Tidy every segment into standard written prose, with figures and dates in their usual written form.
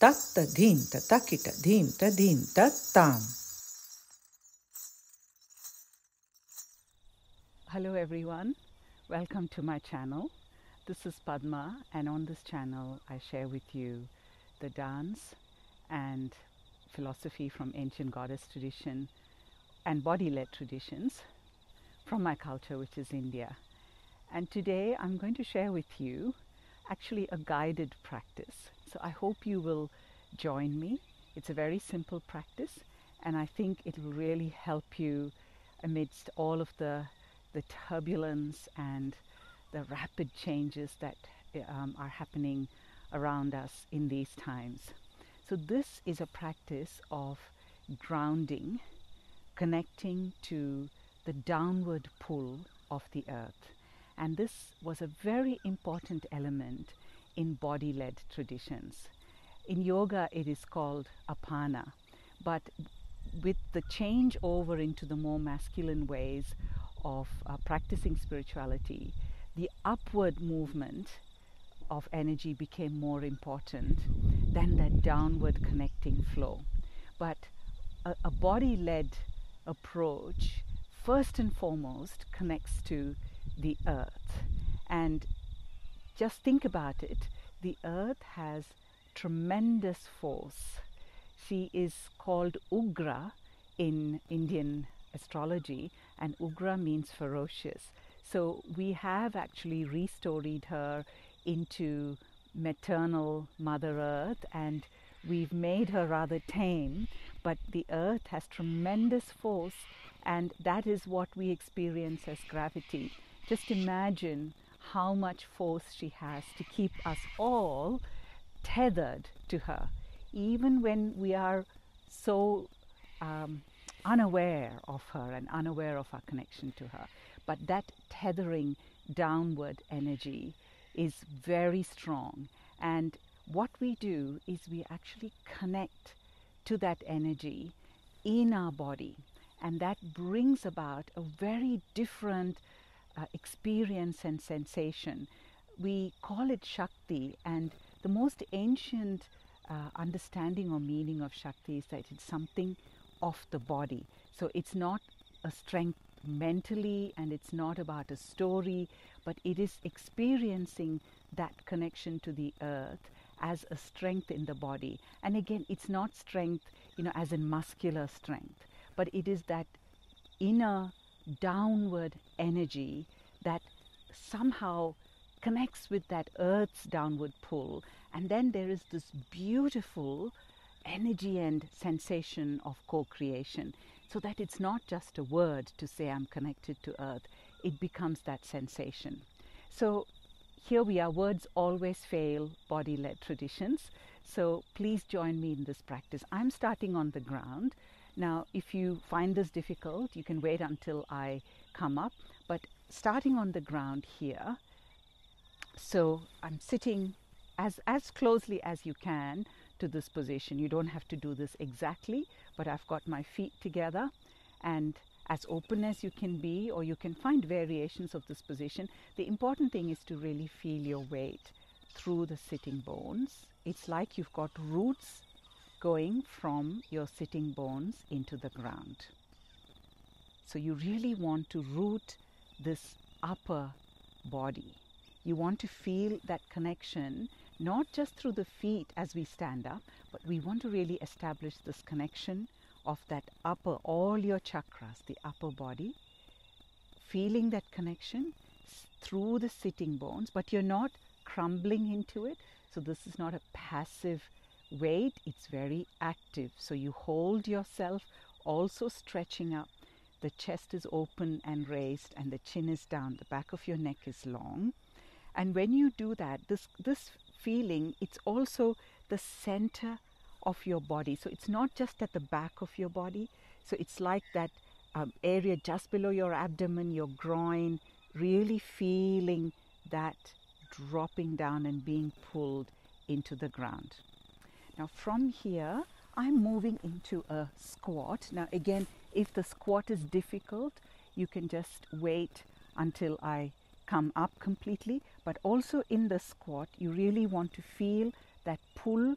tatta dhim tatakita dhim tadim tattam. Hello everyone, welcome to my channel. This is Padma, and on this channel I share with you the dance and philosophy from ancient goddess tradition and body-led traditions from my culture, which is India. And today I'm going to share with you actually a guided practice. So I hope you will join me. It's a very simple practice, and I think it will really help you amidst all of the turbulence and the rapid changes that are happening around us in these times. So this is a practice of grounding, connecting to the downward pull of the earth. And this was a very important element in body-led traditions. In yoga it is called apana, but with the change over into the more masculine ways of practicing spirituality, the upward movement of energy became more important than that downward connecting flow. But a body-led approach first and foremost connects to the earth. And just think about it, the earth has tremendous force. She is called Ugra in Indian astrology, and Ugra means ferocious. So we have actually restored her into maternal Mother Earth, and we've made her rather tame, but the earth has tremendous force, and that is what we experience as gravity. Just imagine how much force she has to keep us all tethered to her, even when we are so unaware of her and unaware of our connection to her. But that tethering downward energy is very strong, and what we do is we actually connect to that energy in our body, and that brings about a very different experience and sensation. We call it Shakthi, and the most ancient understanding or meaning of Shakthi is that it's something of the body. So it's not a strength mentally, and it's not about a story, but it is experiencing that connection to the earth as a strength in the body. And again, it's not strength, as in muscular strength, but it is that inner downward energy that somehow connects with that earth's downward pull. And then there is this beautiful energy and sensation of co-creation, so that it's not just a word to say I'm connected to earth, it becomes that sensation. So here we are, words always fail body-led traditions, so please join me in this practice. I'm starting on the ground. Now if you find this difficult, you can wait until I come up, but starting on the ground here. So I'm sitting as closely as you can to this position. You don't have to do this exactly, but I've got my feet together and as open as you can be, or you can find variations of this position. The important thing is to really feel your weight through the sitting bones. It's like you've got roots going from your sitting bones into the ground. So you really want to root this upper body. You want to feel that connection, not just through the feet as we stand up, but we want to really establish this connection of that upper, all your chakras, the upper body, feeling that connection through the sitting bones, but you're not crumbling into it. So this is not a passive weight, it's very active. So you hold yourself, also stretching up. The chest is open and raised, and the chin is down, the back of your neck is long. And when you do that, this feeling, it's also the center of your body. So it's not just at the back of your body. So it's like that area just below your abdomen, your groin, really feeling that dropping down and being pulled into the ground. Now from here, I'm moving into a squat. Now again, if the squat is difficult, you can just wait until I come up completely. But also in the squat, you really want to feel that pull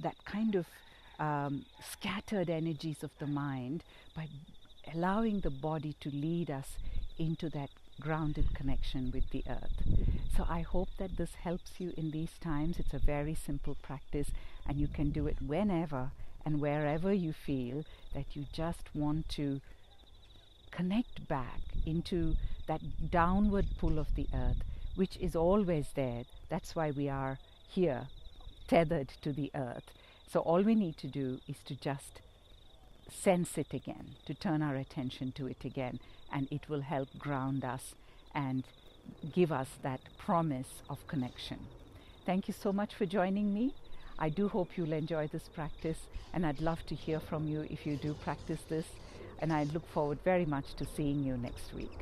that kind of scattered energies of the mind by allowing the body to lead us into that grounded connection with the earth. So I hope that this helps you in these times. It's a very simple practice, and you can do it whenever and wherever you feel that you just want to connect back into that downward pull of the earth, which is always there. That's why we are here, tethered to the earth. So all we need to do is to just sense it again, to turn our attention to it again, and it will help ground us and give us that promise of connection. Thank you so much for joining me. I do hope you'll enjoy this practice, and I'd love to hear from you if you do practice this, and I look forward very much to seeing you next week.